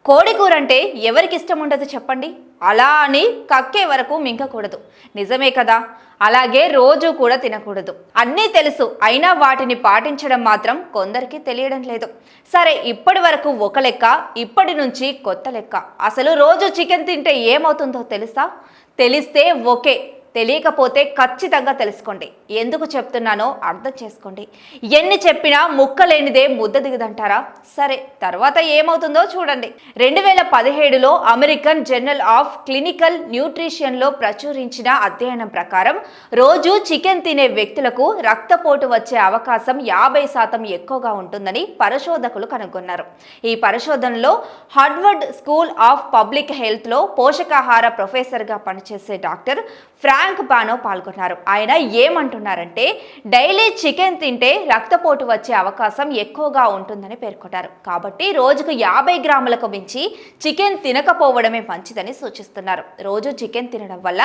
కోడి కూర అంటే ఎవరికి ఇష్టం ఉండదు చెప్పండి. అలా అని కక్కే వరకు మింగకూడదు, నిజమే కదా. అలాగే రోజు కూడా తినకూడదు. అన్నీ తెలుసు, అయినా వాటిని పాటించడం మాత్రం కొందరికి తెలియడం లేదు. సరే, ఇప్పటి వరకు ఒక లెక్క, ఇప్పటి నుంచి కొత్త లెక్క. అసలు రోజు చికెన్ తింటే ఏమవుతుందో తెలుసా? తెలిస్తే ఓకే, తెలియకపోతే ఖచ్చితంగా తెలుసుకోండి. ఎందుకు చెప్తున్నానో అర్థం చేసుకోండి. ఎన్ని చెప్పినా ముక్కలేనిదే ముద్ద దిగదంటారా? సరే, తర్వాత ఏమవుతుందో చూడండి. 2017లో అమెరికన్ జర్నల్ ఆఫ్ క్లినికల్ న్యూట్రిషన్లో ప్రచురించిన అధ్యయనం ప్రకారం రోజు చికెన్ తినే వ్యక్తులకు రక్తపోటు వచ్చే అవకాశం 50% ఎక్కువగా ఉంటుందని పరిశోధకులు కనుగొన్నారు. ఈ పరిశోధనలో హార్వర్డ్ స్కూల్ ఆఫ్ పబ్లిక్ హెల్త్లో పోషకాహార ప్రొఫెసర్గా పనిచేసే డాక్టర్ ఫ్రాంక్ బానో పాల్గొన్నారు. ఆయన ఏమంటున్నారంటే, డైలీ చికెన్ తింటే రక్తపోటు వచ్చే అవకాశం ఎక్కువగా ఉంటుందని పేర్కొన్నారు. కాబట్టి రోజుకు 50 గ్రాములకు మించి చికెన్ తినకపోవడమే మంచిదని సూచిస్తున్నారు. రోజు చికెన్ తినడం వల్ల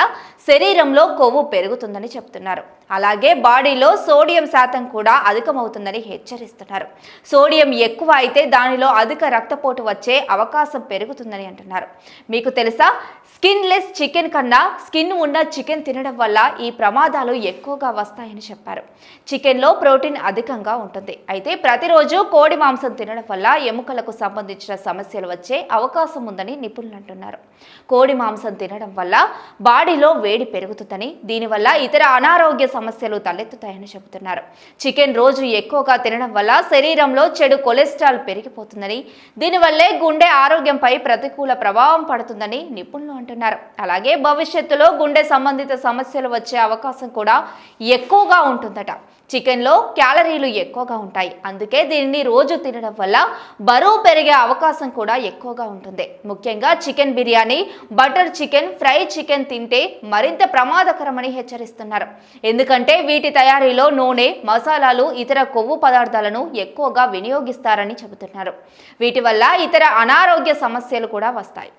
శరీరంలో కొవ్వు పెరుగుతుందని చెప్తున్నారు. అలాగే బాడీలో సోడియం శాతం కూడా అధికమవుతుందని హెచ్చరిస్తున్నారు. సోడియం ఎక్కువ అయితే దానిలో అధిక రక్తపోటు వచ్చే అవకాశం పెరుగుతుందని అంటున్నారు. మీకు తెలుసా, స్కిన్లెస్ చికెన్ కన్నా స్కిన్ ఉన్న చికెన్ తినడం వల్ల ఈ ప్రమాదాలు ఎక్కువగా వస్తాయని చెప్పారు. చికెన్లో ప్రోటీన్ అధికంగా ఉంటుంది. అయితే ప్రతిరోజు కోడి మాంసం తినడం వల్ల ఎముకలకు సంబంధించిన సమస్యలు వచ్చే అవకాశం ఉందని నిపుణులు అంటున్నారు. కోడి మాంసం తినడం వల్ల బాడీలో వేడి పెరుగుతుందని, దీనివల్ల ఇతర అనారోగ్య సమస్యలు తలెత్తుతాయని చెబుతున్నారు. చికెన్ రోజు ఎక్కువగా తినడం వల్ల శరీరంలో చెడు కొలెస్ట్రాల్ పెరిగిపోతుందని, దీనివల్లే గుండె ఆరోగ్యంపై ప్రతికూల ప్రభావం పడుతుందని నిపుణులు అంటున్నారు. అలాగే భవిష్యత్తులో గుండె సంబంధిత సమస్యలు వచ్చే అవకాశం కూడా ఎక్కువగా ఉంటుందట. చికెన్లో క్యాలరీలు ఎక్కువగా ఉంటాయి, అందుకే దీనిని రోజు తినడం వల్ల బరువు పెరిగే అవకాశం కూడా ఎక్కువగా ఉంటుంది. ముఖ్యంగా chicken biryani, butter chicken, fry chicken తింటే మరింత ప్రమాదకరమని హెచ్చరిస్తున్నారు. ఎందుకంటే వీటి తయారీలో నూనె, మసాలాలు, ఇతర కొవ్వు పదార్థాలను ఎక్కువగా వినియోగిస్తారని చెబుతున్నారు. వీటి వల్ల ఇతర అనారోగ్య సమస్యలు కూడా వస్తాయి.